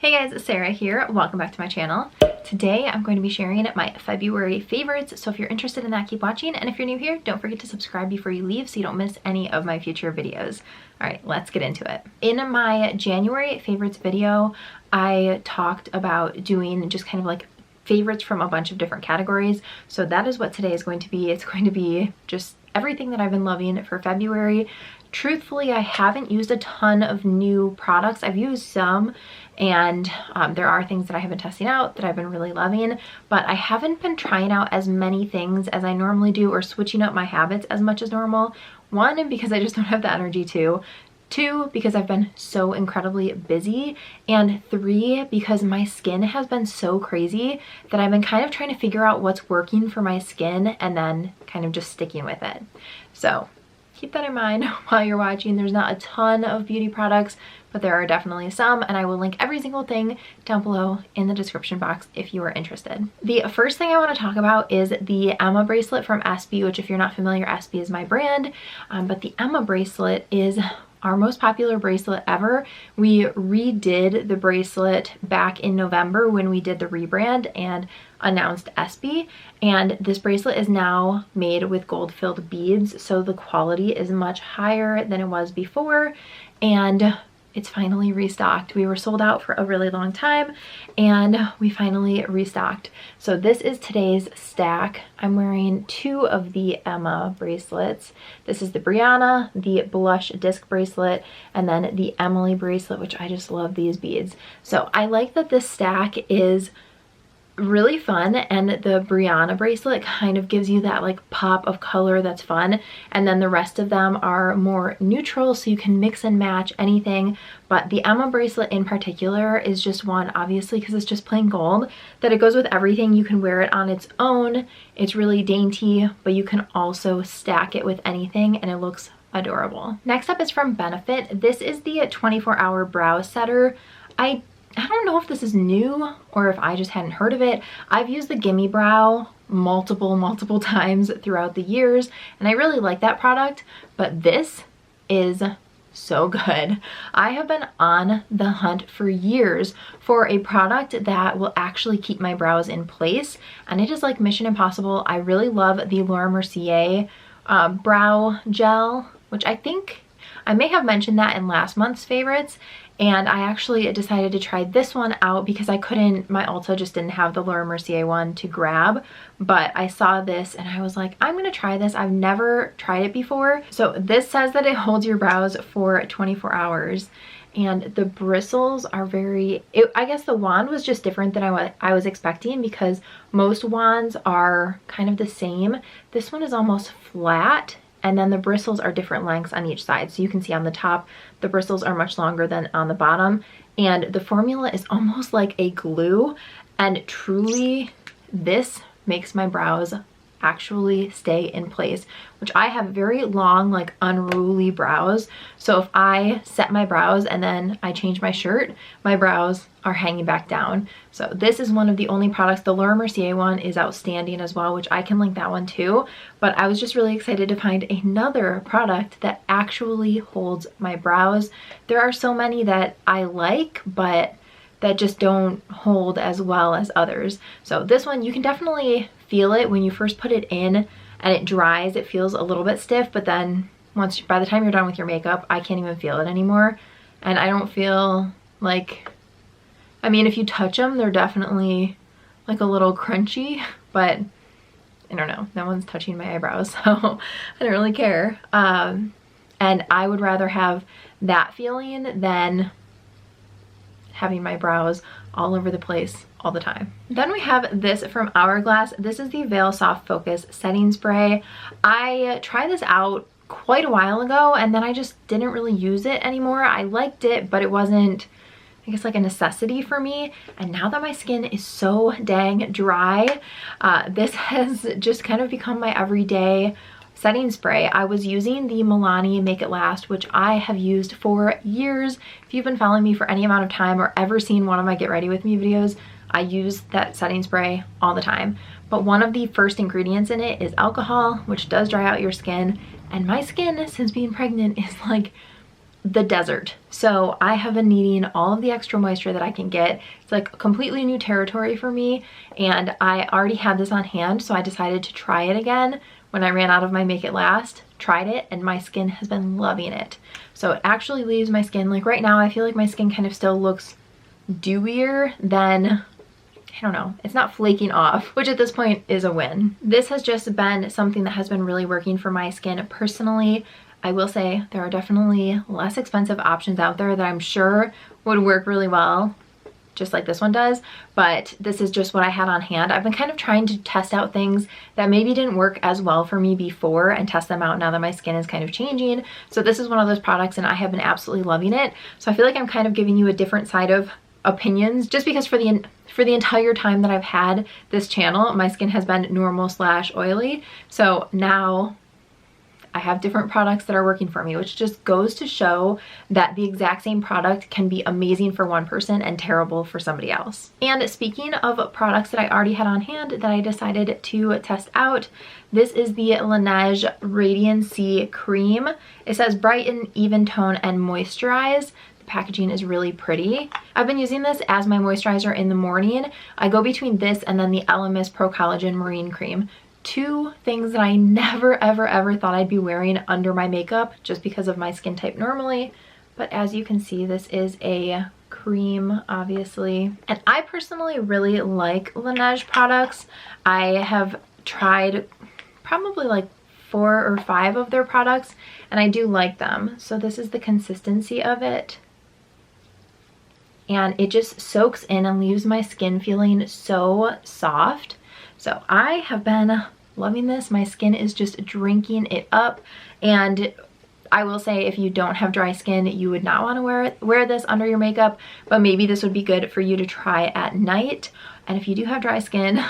Hey guys, it's Sarah here. Welcome back to my channel. Today I'm going to be sharing my February favorites, so if you're interested in that, keep watching, and if you're new here, don't forget to subscribe before you leave so you don't miss any of my future videos. Alright, let's get into it. In my January favorites video, I talked about doing just kind of like favorites from a bunch of different categories, so that is what today is going to be. It's going to be just everything that I've been loving for February. Truthfully, I haven't used a ton of new products. I've used some, and there are things that I have been testing out that I've been really loving, but I haven't been trying out as many things as I normally do or switching up my habits as much as normal. One, because I just don't have the energy to. Two, because I've been so incredibly busy. And three, because my skin has been so crazy that I've been kind of trying to figure out what's working for my skin and then kind of just sticking with it. So keep that in mind while you're watching. There's not a ton of beauty products, but there are definitely some, and I will link every single thing down below in the description box if you are interested. The first thing I want to talk about is the Emma bracelet from Espy, which if you're not familiar, Espy is my brand, but the Emma bracelet is our most popular bracelet ever. We redid the bracelet back in November when we did the rebrand and announced Espy, and this bracelet is now made with gold filled beads, so the quality is much higher than it was before, and it's finally restocked. We were sold out for a really long time and we finally restocked. So this is today's stack. I'm wearing two of the Emma bracelets. This is the Briana, the blush disc bracelet, and then the Emily bracelet, which I just love these beads. So I like that this stack is really fun, and the Briana bracelet kind of gives you that like pop of color that's fun, and then the rest of them are more neutral, so you can mix and match anything. But the Emma bracelet in particular is just one, obviously because it's just plain gold, that it goes with everything. You can wear it on its own, it's really dainty, but you can also stack it with anything and it looks adorable. Next up is from Benefit. This is the 24-hour brow setter. I don't know if this is new or if I just hadn't heard of it. I've used the Gimme Brow multiple times throughout the years, and I really like that product, but this is so good. I have been on the hunt for years for a product that will actually keep my brows in place, and it is like mission impossible. I really love the Laura Mercier brow gel, which I think I may have mentioned that in last month's favorites, and I actually decided to try this one out because my Ulta just didn't have the Laura Mercier one to grab, but I saw this and I was like, I'm gonna try this. I've never tried it before. So this says that it holds your brows for 24 hours, and the bristles are I guess the wand was just different than I was expecting, because most wands are kind of the same. This one is almost flat, and then the bristles are different lengths on each side. So you can see on the top, the bristles are much longer than on the bottom. And the formula is almost like a glue. And truly, this makes my brows actually stay in place, which I have very long, like unruly brows. So if I set my brows and then I change my shirt, my brows are hanging back down. So this is one of the only products. The Laura Mercier one is outstanding as well, which I can link that one too. But I was just really excited to find another product that actually holds my brows. There are so many that I like, but that just don't hold as well as others. So this one, you can definitely feel it when you first put it in and it dries. It feels a little bit stiff, but then by the time you're done with your makeup, I can't even feel it anymore. And I don't feel like, I mean, if you touch them, they're definitely like a little crunchy, but I don't know, no one's touching my eyebrows, so I don't really care. And I would rather have that feeling than having my brows all over the place all the time. Then we have this from Hourglass. This is the Veil Soft Focus Setting Spray. I tried this out quite a while ago and then I just didn't really use it anymore. I liked it, but it wasn't, I guess, like a necessity for me. And now that my skin is so dang dry, this has just kind of become my everyday setting spray. I was using the Milani Make It Last, which I have used for years. If you've been following me for any amount of time or ever seen one of my Get Ready With Me videos, I use that setting spray all the time. But one of the first ingredients in it is alcohol, which does dry out your skin. And my skin, since being pregnant, is like the desert. So I have been needing all of the extra moisture that I can get. It's like completely new territory for me, and I already had this on hand, so I decided to try it again when I ran out of my Make It Last. Tried it and my skin has been loving it. So it actually leaves my skin, like right now I feel like my skin kind of still looks dewier than, I don't know, it's not flaking off, which at this point is a win. This has just been something that has been really working for my skin personally. I will say there are definitely less expensive options out there that I'm sure would work really well, just like this one does, but this is just what I had on hand. I've been kind of trying to test out things that maybe didn't work as well for me before and test them out now that my skin is kind of changing. So this is one of those products and I have been absolutely loving it. So I feel like I'm kind of giving you a different side of opinions, just because for the entire time that I've had this channel, my skin has been normal / oily. So now I have different products that are working for me, which just goes to show that the exact same product can be amazing for one person and terrible for somebody else. And speaking of products that I already had on hand that I decided to test out, this is the Laniege Radian-C cream. It says brighten, even tone, and moisturize. The packaging is really pretty. I've been using this as my moisturizer in the morning. I go between this and then the Elemis Pro Collagen Marine Cream. Two things that I never ever thought I'd be wearing under my makeup just because of my skin type normally. But as you can see, this is a cream, obviously. And I personally really like Laneige products. I have tried probably like 4 or 5 of their products and I do like them. So this is the consistency of it. And it just soaks in and leaves my skin feeling so soft. So I have been loving this. My skin is just drinking it up. And I will say, if you don't have dry skin, you would not want to wear this under your makeup, but maybe this would be good for you to try at night. And if you do have dry skin,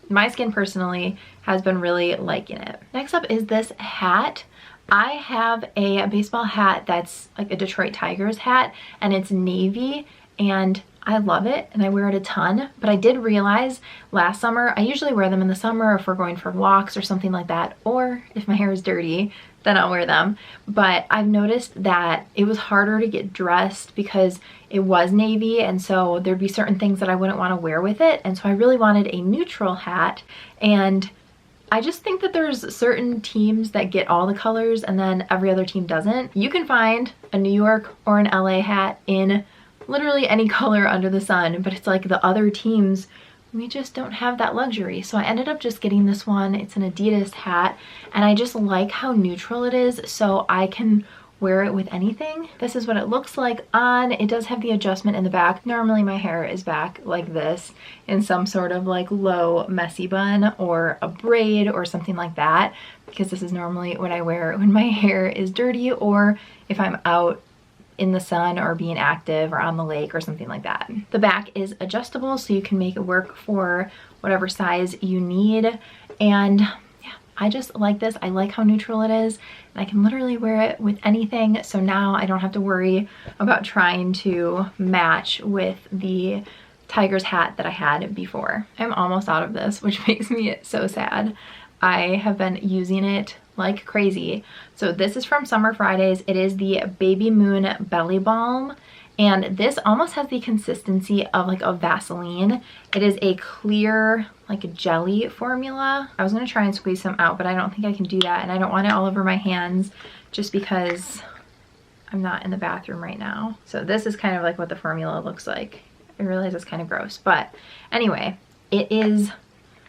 my skin personally has been really liking it. Next up is this hat. I have a baseball hat that's like a Detroit Tigers hat, and it's navy, and I love it and I wear it a ton. But I did realize last summer, I usually wear them in the summer if we're going for walks or something like that, or if my hair is dirty, then I'll wear them. But I've noticed that it was harder to get dressed because it was navy, and so there'd be certain things that I wouldn't want to wear with it. And so I really wanted a neutral hat, and I just think that there's certain teams that get all the colors and then every other team doesn't. You can find a New York or an LA hat in literally any color under the sun, but it's like the other teams, we just don't have that luxury. So I ended up just getting this one. It's an Adidas hat, and I just like how neutral it is, so I can wear it with anything. This is what it looks like on. It does have the adjustment in the back. Normally my hair is back like this in some sort of like low messy bun or a braid or something like that, because this is normally what I wear when my hair is dirty or if I'm out in the sun or being active or on the lake or something like that. The back is adjustable, so you can make it work for whatever size you need. And yeah, I just like this. I like how neutral it is, and I can literally wear it with anything. So now I don't have to worry about trying to match with the Tigers hat that I had before. I'm almost out of this, which makes me so sad. I have been using it like crazy. So this is from Summer Fridays. It is the Babymoon Belly Balm, and this almost has the consistency of like a Vaseline. It is a clear like jelly formula. I was gonna try and squeeze some out, but I don't think I can do that, and I don't want it all over my hands just because I'm not in the bathroom right now. So this is kind of like what the formula looks like. I realize it's kind of gross, but anyway, it is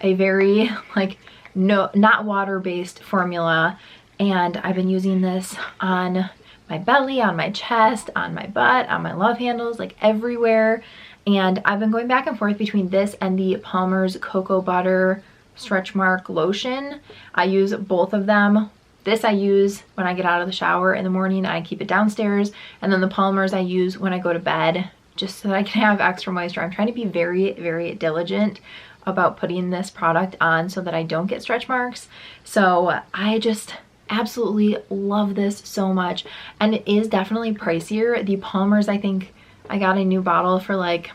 a very like not water-based formula, and I've been using this on my belly, on my chest, on my butt, on my love handles, like everywhere. And I've been going back and forth between this and the Palmer's Cocoa Butter Stretch Mark Lotion. I use both of them. This I use when I get out of the shower in the morning. I keep it downstairs, and then the Palmer's I use when I go to bed, just so that I can have extra moisture. I'm trying to be very diligent about putting this product on so that I don't get stretch marks. So I just absolutely love this so much, and it is definitely pricier. The Palmer's, I think I got a new bottle for like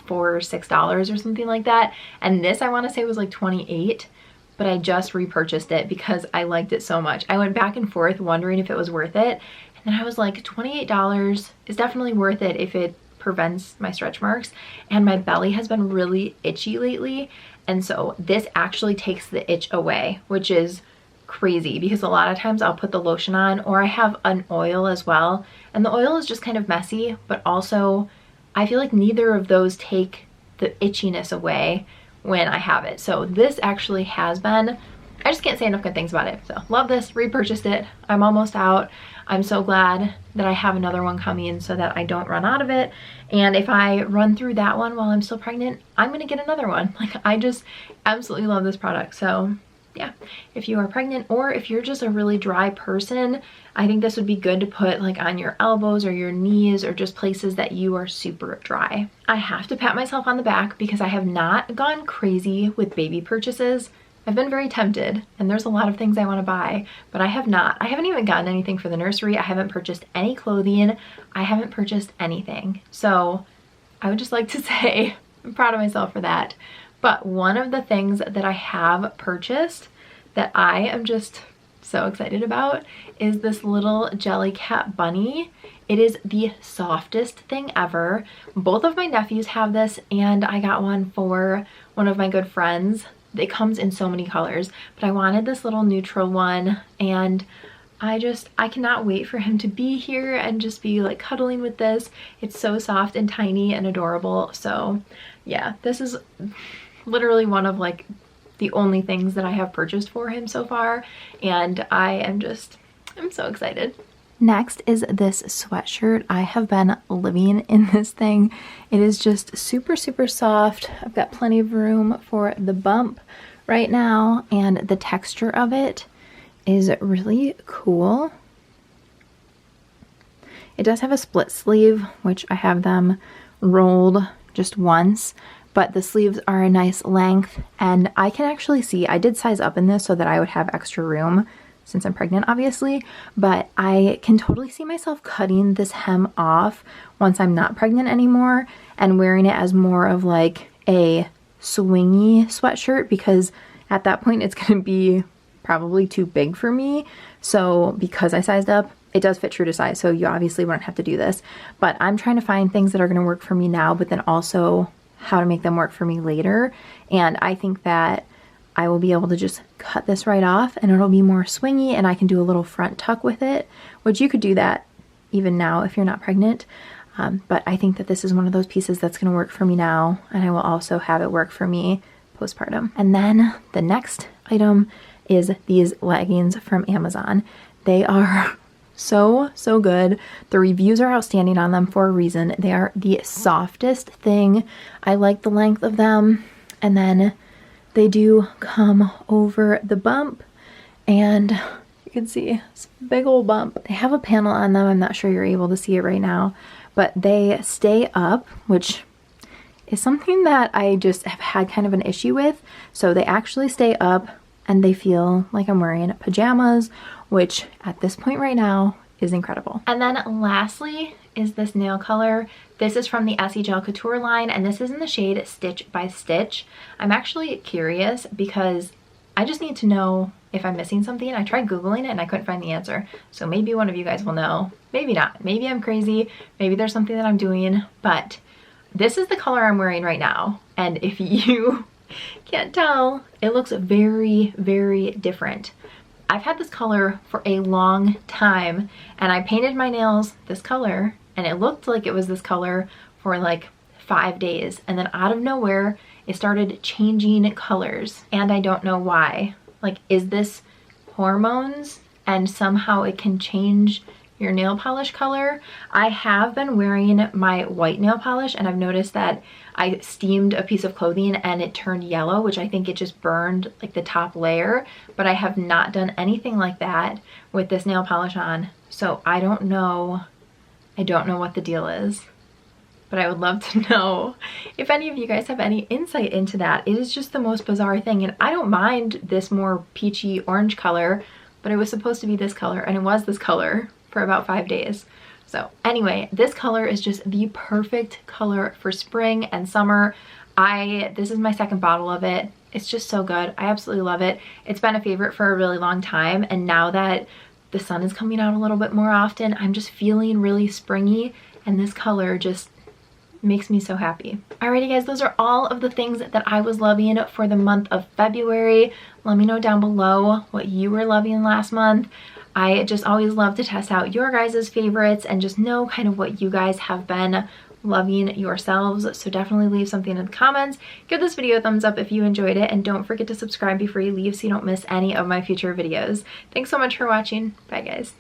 $4 or $6 or something like that, and this I want to say was like $28, but I just repurchased it because I liked it so much. I went back and forth wondering if it was worth it, and And I was like, $28 is definitely worth it if it prevents my stretch marks. And my belly has been really itchy lately. And so this actually takes the itch away, which is crazy because a lot of times I'll put the lotion on, or I have an oil as well. And the oil is just kind of messy, but also I feel like neither of those take the itchiness away when I have it. So this actually has been, I just can't say enough good things about it. So love this, repurchased it. I'm almost out. I'm so glad that I have another one coming so that I don't run out of it. And if I run through that one while I'm still pregnant, I'm gonna get another one. Like, I just absolutely love this product. So yeah, if you are pregnant or if you're just a really dry person, I think this would be good to put like on your elbows or your knees or just places that you are super dry. I have to pat myself on the back because I have not gone crazy with baby purchases. I've been very tempted and there's a lot of things I want to buy, but I have not. I haven't even gotten anything for the nursery. I haven't purchased any clothing. I haven't purchased anything. So I would just like to say I'm proud of myself for that. But one of the things that I have purchased that I am just so excited about is this little Jellycat bunny. It is the softest thing ever. Both of my nephews have this and I got one for one of my good friends. It comes in so many colors, but I wanted this little neutral one and I cannot wait for him to be here and just be like cuddling with this. It's so soft and tiny and adorable. So yeah, this is literally one of like the only things that I have purchased for him so far. And I'm so excited. Next is this sweatshirt. I have been living in this thing. It is just super, super soft. I've got plenty of room for the bump right now, and the texture of it is really cool. It does have a split sleeve, which I have them rolled just once, but the sleeves are a nice length, and I can actually see, I did size up in this so that I would have extra room since I'm pregnant, obviously, but I can totally see myself cutting this hem off once I'm not pregnant anymore and wearing it as more of like a swingy sweatshirt, because at that point it's going to be probably too big for me. So because I sized up, it does fit true to size, so you obviously wouldn't have to do this, but I'm trying to find things that are going to work for me now, but then also how to make them work for me later. And I think that I will be able to just cut this right off and it'll be more swingy, and I can do a little front tuck with it, which you could do that even now if you're not pregnant. But I think that this is one of those pieces that's going to work for me now, and I will also have it work for me postpartum. And then the next item is these leggings from Amazon. They are so good. The reviews are outstanding on them for a reason. They are the softest thing. I like the length of them, and then they do come over the bump, and you can see it's a big old bump. They have a panel on them. I'm not sure you're able to see it right now, but they stay up, which is something that I just have had kind of an issue with. So they actually stay up and they feel like I'm wearing pajamas, which at this point right now is incredible. And then lastly is this nail color. This is from the Essie Gel Couture line, and this is in the shade Stitch by Stitch. I'm actually curious because I just need to know if I'm missing something. I tried Googling it and I couldn't find the answer. So maybe one of you guys will know. Maybe not. Maybe I'm crazy. Maybe there's something that I'm doing, but this is the color I'm wearing right now. And if you can't tell, it looks very, very different. I've had this color for a long time, and I painted my nails this color and it looked like it was this color for like 5 days, and then out of nowhere it started changing colors, and I don't know why. Like, is this hormones and somehow it can change your nail polish color? I have been wearing my white nail polish and I've noticed that I steamed a piece of clothing and it turned yellow, which I think it just burned like the top layer, but I have not done anything like that with this nail polish on. So I don't know what the deal is, but I would love to know if any of you guys have any insight into that. It is just the most bizarre thing, and I don't mind this more peachy orange color, but it was supposed to be this color and it was this color for about 5 days. So anyway, this color is just the perfect color for spring and summer. This is my second bottle of it. It's just so good. I absolutely love it. It's been a favorite for a really long time, and now that the sun is coming out a little bit more often. I'm just feeling really springy, and this color just makes me so happy. Alrighty guys, those are all of the things that I was loving for the month of February. Let me know down below what you were loving last month. I just always love to test out your guys' favorites and just know kind of what you guys have been loving yourselves. So definitely leave something in the comments. Give this video a thumbs up if you enjoyed it, and don't forget to subscribe before you leave so you don't miss any of my future videos. Thanks so much for watching. Bye guys.